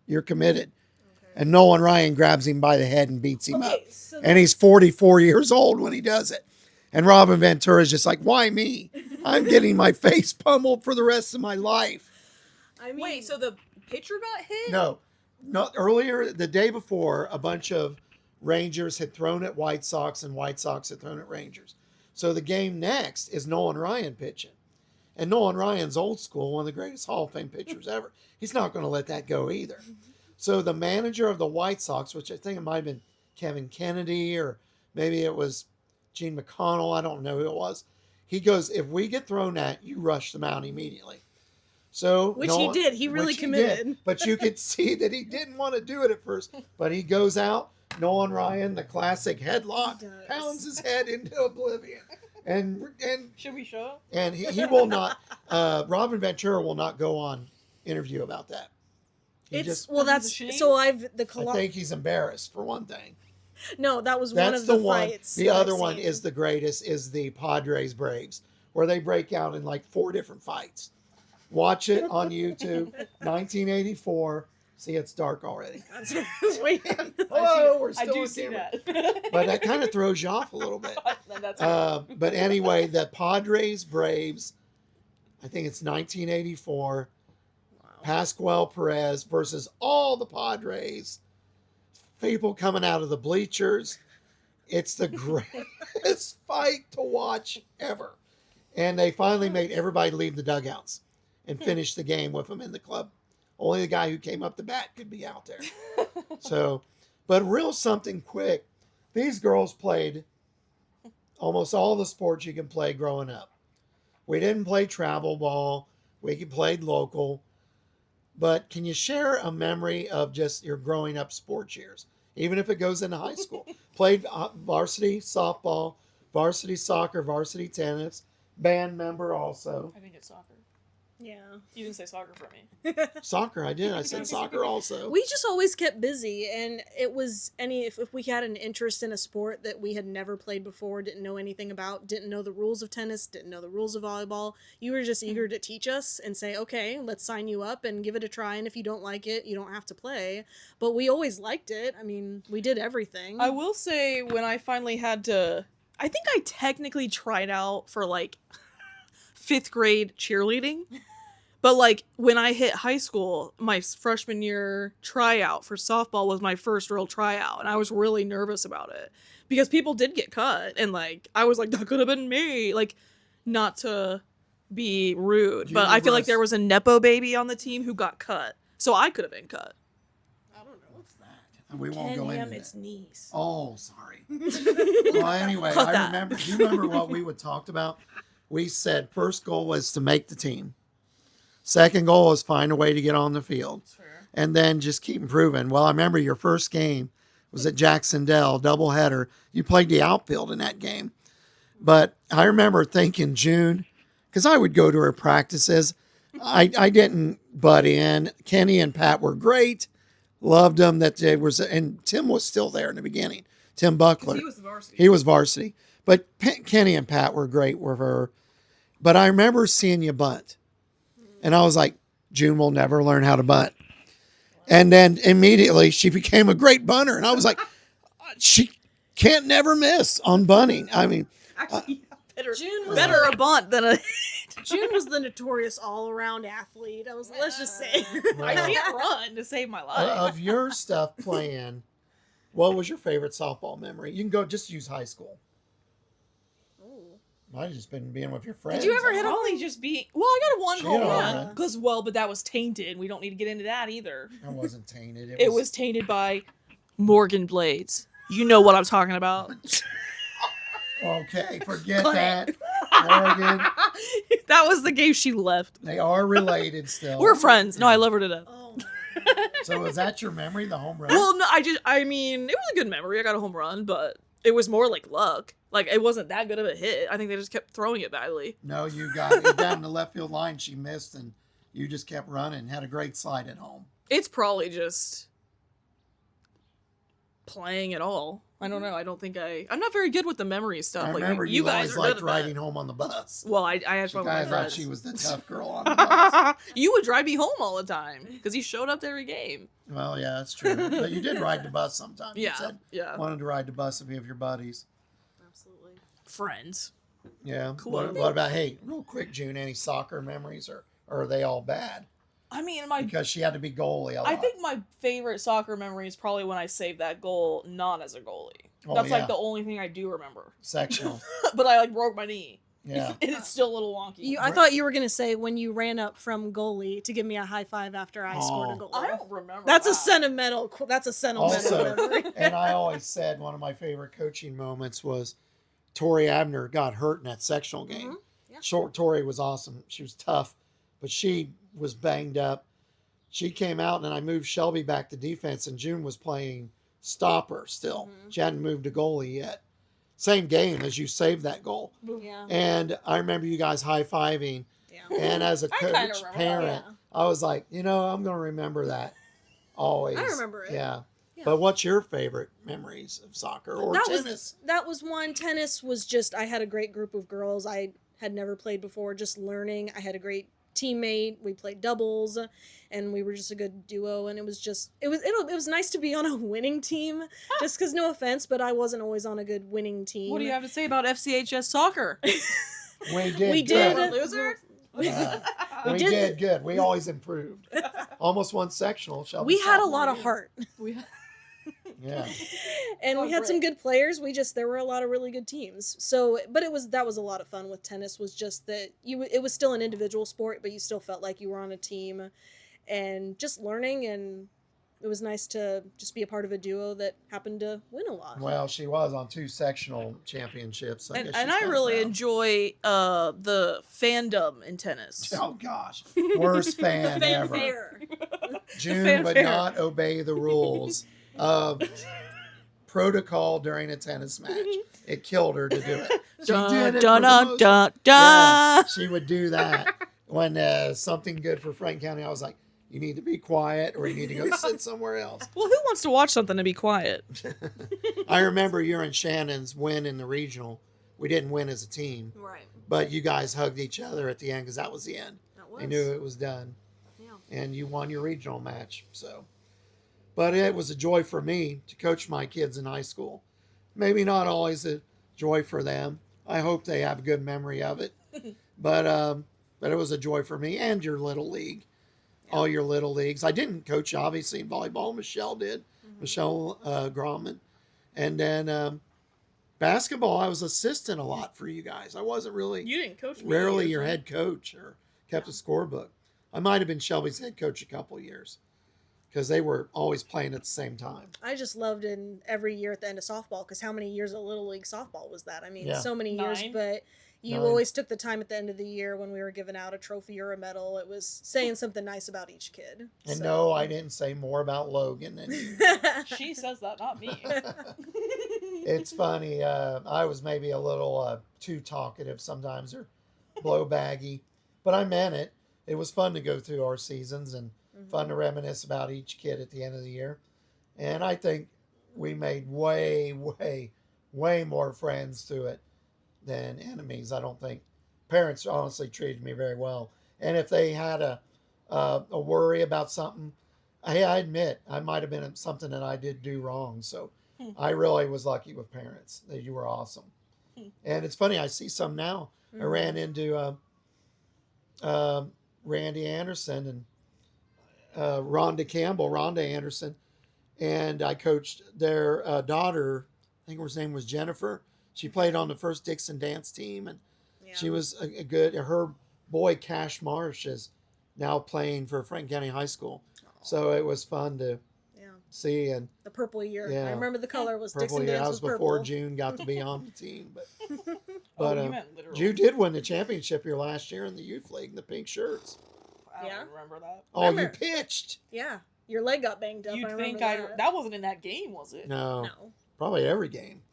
you're committed. Okay. And Nolan Ryan grabs him by the head and beats him up. So and he's 44 years old when he does it. And Robin Ventura is just like, why me? I'm getting my face pummeled for the rest of my life. I mean, wait, so the pitcher got hit? No, not earlier, the day before, a bunch of Rangers had thrown at White Sox and White Sox had thrown at Rangers. So the game next is Nolan Ryan pitching. And Nolan Ryan's old school, one of the greatest Hall of Fame pitchers ever. He's not going to let that go either. So the manager of the White Sox, which I think it might have been Kevin Kennedy or maybe it was Gene McConnell, I don't know who it was. He goes, if we get thrown at, you rush the mound immediately. So Which he did. He really committed. But you could see that he didn't want to do it at first. But he goes out, Nolan Ryan, the classic headlock, pounds his head into oblivion. And should we show? And he will not. Robin Ventura will not go on interview about that. I think he's embarrassed for one thing. No, that was That's one of the one. fights. The other one is the greatest. Is the Padres Braves, where they break out in like 4 different fights. Watch it on YouTube. 1984. See, it's dark already. Oh, we're still on camera. But that kind of throws you off a little bit. But anyway, the Padres Braves, I think it's 1984. Wow. Pascual Perez versus all the Padres. People coming out of the bleachers. It's the greatest fight to watch ever. And they finally made everybody leave the dugouts and finish the game with them in the club. Only the guy who came up the bat could be out there. So, but real something quick. These girls played almost all the sports you can play growing up. We didn't play travel ball. We played local. But can you share a memory of just your growing up sports years? Even if it goes into high school. Played varsity softball, varsity soccer, varsity tennis, band member also. I think it's soccer. Yeah. You didn't say soccer for me. Soccer, I did. I said soccer also. We just always kept busy, and it was if we had an interest in a sport that we had never played before, didn't know anything about, didn't know the rules of tennis, didn't know the rules of volleyball, you were just eager to teach us and say, okay, let's sign you up and give it a try, and if you don't like it, you don't have to play. But we always liked it. I mean, we did everything. I will say, when I finally had to, I think I technically tried out for like 5th grade cheerleading. But, like, when I hit high school, my freshman year tryout for softball was my first real tryout. And I was really nervous about it. Because people did get cut. And, like, I was like, that could have been me. Like, not to be rude. But I feel like there was a Nepo baby on the team who got cut. So I could have been cut. I don't know what's that. And we won't go into its knees. Oh, sorry. Well, anyway, I remember. Do you remember what we would talked about? We said first goal was to make the team. Second goal was find a way to get on the field. Sure. And then just keep improving. Well, I remember your first game was at Jacksonville, doubleheader. You played the outfield in that game. But I remember thinking June, because I would go to her practices. I didn't butt in. Kenny and Pat were great. Loved them. And Tim was still there in the beginning. Tim Buckler. He was varsity. He was varsity. But Kenny and Pat were great with her. But I remember seeing you bunt. And I was like, June will never learn how to bunt. And then immediately she became a great bunter. And I was like, she can't never miss on bunting. I mean, actually, better a bunt than a. June was the notorious all-around athlete. Let's just say. I can't run to save my life. Of your stuff playing, what was your favorite softball memory? You can go just use high school. Might have just been being with your friends. Did you ever hit only just be? Well, I got a home run. Because but that was tainted. We don't need to get into that either. That wasn't tainted. It was tainted by Morgan Blades. You know what I'm talking about. Okay, forget that. Morgan. That was the game she left. They are related still. We're friends. No, I love her to death. Oh. So is that your memory, the home run? Well, no, I mean, it was a good memory. I got a home run, but it was more like luck. Like, it wasn't that good of a hit. I think they just kept throwing it badly. No, you got it down the left field line. She missed, and you just kept running. Had a great slide at home. It's probably just playing it all. I don't know. I don't think I'm not very good with the memory stuff. I like, remember you guys always liked riding home on the bus. Well, I had fun with my thought friends. she was the tough girl on the bus. You would drive me home all the time because you showed up to every game. Well, yeah, that's true. But you did ride the bus sometimes. Yeah, you said yeah. Wanted to ride the bus with me of your buddies. Absolutely. friends. Yeah. Close. What about, hey, real quick, June, any soccer memories, or are they all bad? I mean, Because she had to be goalie a lot. I think my favorite soccer memory is probably when I saved that goal not as a goalie. Oh, That's yeah. like the only thing I do remember. Sectional. But I like broke my knee. Yeah. And it's still a little wonky. I thought you were gonna say when you ran up from goalie to give me a high five after I scored a goal. I don't remember. That's that. a sentimental. That's a sentimental Also, memory. and I always said one of my favorite coaching moments was Tori Abner got hurt in that sectional game. Yeah. Short Tori was awesome. She was tough, but she was banged up. She came out, and I moved Shelby back to defense, and June was playing stopper still. She hadn't moved to goalie yet. Same game as you saved that goal. Yeah. And I remember you guys high-fiving. Yeah. And as a I kinda coach, remember parent, that. I was like, I'm going to remember that always. I remember it. Yeah. Yeah. But what's your favorite memories of soccer or tennis? That was one. Tennis was just, I had a great group of girls. I had never played before, just learning. I had a great teammate. We played doubles, and we were just a good duo. And it was just, it was nice to be on a winning team. Just because, no offense, but I wasn't always on a good winning team. What do you have to say about FCHS soccer? We did We good. did. Loser? We did good. We always improved. Almost won sectional. Shelby We had a sophomore lot of year. heart. Yeah. And Oh, we had some great. good players. There were a lot of really good teams. So, but that was a lot of fun with tennis, was just that it was still an individual sport, but you still felt like you were on a team, and just learning, and it was nice to just be a part of a duo that happened to win a lot. Well, she was on 2 sectional championships. And guess I she's kinda really proud. enjoy the fandom in tennis. Oh, gosh. Worst fan ever. Fanfare. June would fanfare. not obey the rules of protocol during a tennis match. It killed her to do it. She did it. Dun, for the dun, most- dun, Yeah, dun. she would do that when something good for Franklin County. I was like, you need to be quiet, or you need to go sit somewhere else. Well, who wants to watch something to be quiet? I remember you and Shannon's win in the regional. We didn't win as a team, Right. but you guys hugged each other at the end because that was the end. That was. I knew it was done. Yeah. And you won your regional match. So, but it was a joy for me to coach my kids in high school. Maybe not always a joy for them. I hope they have a good memory of it. But it was a joy for me, and your little league, all your little leagues. I didn't coach obviously in volleyball. Michelle did, Michelle Grauman, and then basketball. I was assistant a lot for you guys. I wasn't really. You didn't coach me. Rarely your head coach or kept a scorebook. I might have been Shelby's head coach a couple of years because they were always playing at the same time. I just loved in every year at the end of softball, because how many years of Little League softball was that? I mean, Yeah. so many years, 9. but you 9. always took the time at the end of the year when we were giving out a trophy or a medal. It was saying something nice about each kid. And So- no, I didn't say more about Logan than you. She says that, not me. It's funny. I was maybe a little too talkative sometimes, or blow baggy, but I meant it. It was fun to go through our seasons and fun to reminisce about each kid at the end of the year. And I think we made way, way, way more friends through it than enemies. I don't think parents honestly treated me very well. And if they had a worry about something, I admit I might have been something that I did do wrong. So I really was lucky with parents. That you were awesome. And it's funny, I see some now. I ran into Randy Anderson and Rhonda Anderson, and I coached their daughter. I think her name was Jennifer. She played on the first Dixon dance team, and she was a good. Her boy Cash Marsh is now playing for Franklin County High School, so it was fun to see. And the purple year. Yeah. I remember the color was purple Dixon year. Dance That was was before purple. June got to be on the team, but. Oh, But you meant literal. you did win the championship your last year in the youth league, the pink shirts. I don't Yeah. remember that. Oh, Remember. you pitched? Yeah, your leg got banged up. You'd I think remember that wasn't in that game, was it? No, No. probably every game.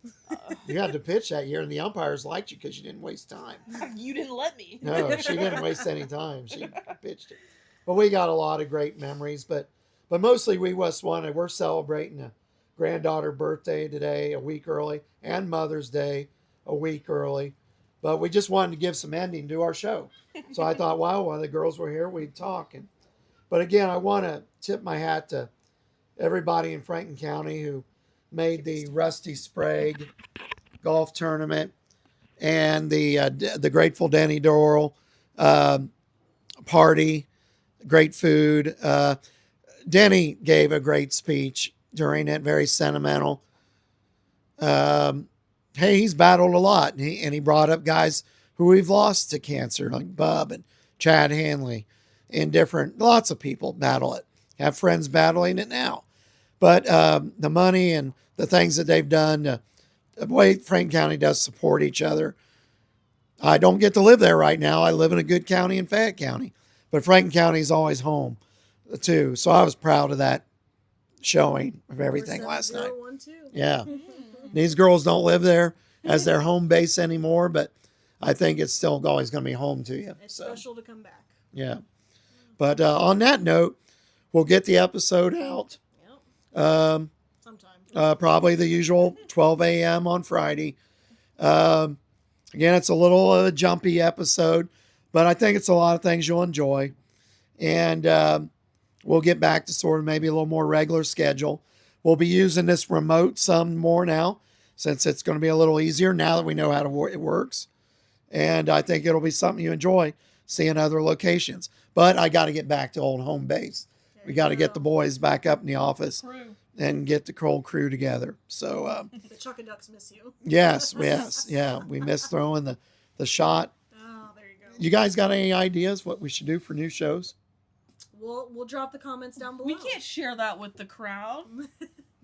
You had to pitch that year, and the umpires liked you because you didn't waste time. You didn't let me. No, she didn't waste any time. She pitched it. But we got a lot of great memories. But mostly we just wanted. We're celebrating a granddaughter birthday today, a week early, and Mother's Day a week early. But we just wanted to give some ending to our show. So I thought, wow, while the girls were here, we'd talk. But again, I want to tip my hat to everybody in Franklin County who made the Rusty Sprague golf tournament and the Grateful Denny Dorrel party, great food. Denny gave a great speech during it, very sentimental. Hey, he's battled a lot, and he brought up guys who we've lost to cancer, like Bub and Chad Hanley, and lots of people battle it. Have friends battling it now. But the money and the things that they've done, the way Franklin County does support each other. I don't get to live there right now. I live in a good county in Fayette County, but Franklin County is always home too. So I was proud of that showing of everything last night. Yeah. These girls don't live there as their home base anymore, but I think it's still always going to be home to you. It's special to come back. Yeah. But on that note, we'll get the episode out. Sometime. Probably the usual 12 a.m. on Friday. Again, it's a little jumpy episode, but I think it's a lot of things you'll enjoy. And we'll get back to sort of maybe a little more regular schedule. We'll be using this remote some more now, since it's going to be a little easier now that we know how it works. And I think it'll be something you enjoy, seeing other locations. But I got to get back to old home base. We got to get the boys back up in the office and get the whole crew together. So the Chuck and Ducks miss you. yes, yeah. We miss throwing the shot. Oh, there you go. You guys got any ideas what we should do for new shows? We'll drop the comments down below. We can't share that with the crowd.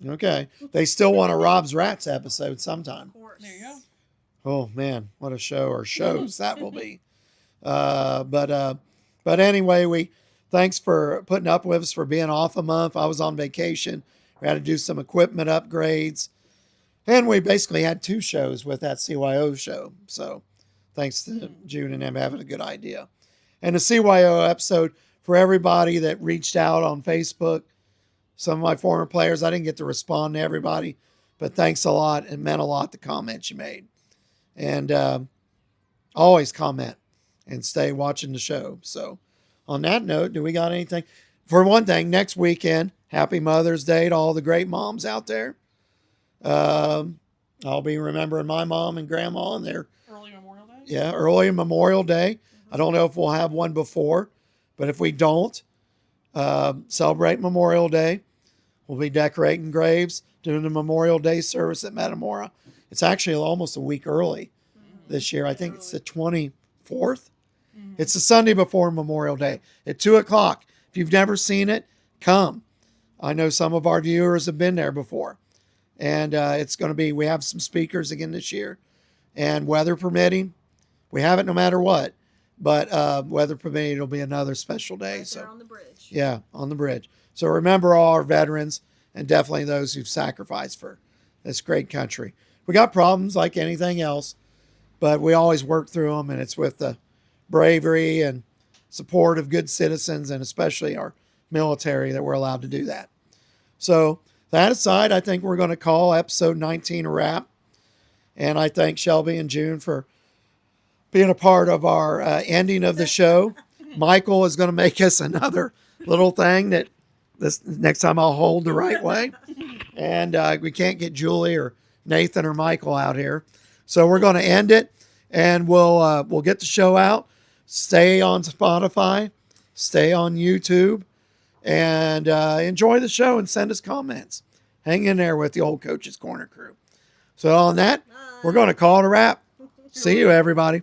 Okay. They still want a Rob's Rats episode sometime. Of course. There you go. Oh man, what a show or shows that will be. But anyway, thanks for putting up with us for being off a month. I was on vacation. We had to do some equipment upgrades. And we basically had 2 shows with that CYO show. So thanks to June and them having a good idea. And the CYO episode, for everybody that reached out on Facebook, some of my former players, I didn't get to respond to everybody, but thanks a lot. It meant a lot, the comments you made. And always comment and stay watching the show. So on that note, do we got anything? For one thing, next weekend, happy Mother's Day to all the great moms out there. I'll be remembering my mom and grandma and their Early Memorial Day? Yeah, early Memorial Day. I don't know if we'll have one before, but if we don't, celebrate Memorial Day. We'll be decorating graves, doing the Memorial Day service at Metamora. It's actually almost a week early this year. I think it's the 24th. It's the Sunday before Memorial Day at 2 o'clock. If you've never seen it, come. I know some of our viewers have been there before. And it's going to be, we have some speakers again this year. And weather permitting, we have it no matter what. But weather permitting, it'll be another special day. Right so there on the bridge. Yeah, on the bridge. So remember all our veterans and definitely those who've sacrificed for this great country. We got problems like anything else, but we always work through them, and it's with the bravery and support of good citizens and especially our military that we're allowed to do that. So that aside, I think we're going to call episode 19 a wrap. And I thank Shelby and June for being a part of our ending of the show. Michael is going to make us another little thing that this next time I'll hold the right way. And we can't get Julie or Nathan or Michael out here. So we're going to end it, and we'll get the show out. Stay on Spotify, stay on YouTube, and enjoy the show and send us comments. Hang in there with the Old Coach's Corner crew. So on that, we're going to call it a wrap. See you, everybody.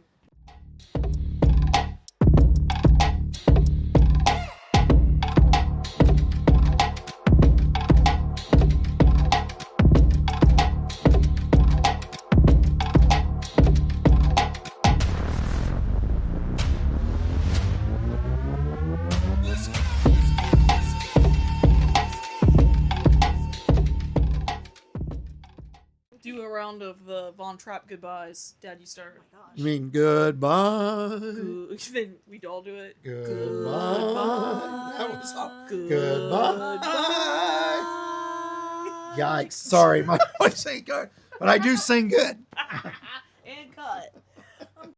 Do a round of the Von Trapp goodbyes. Dad, you start. Oh my gosh. You mean goodbye? Then we'd all do it. Goodbye. That was all. Goodbye. Yikes. Sorry, my voice ain't good, but I do sing good. And cut.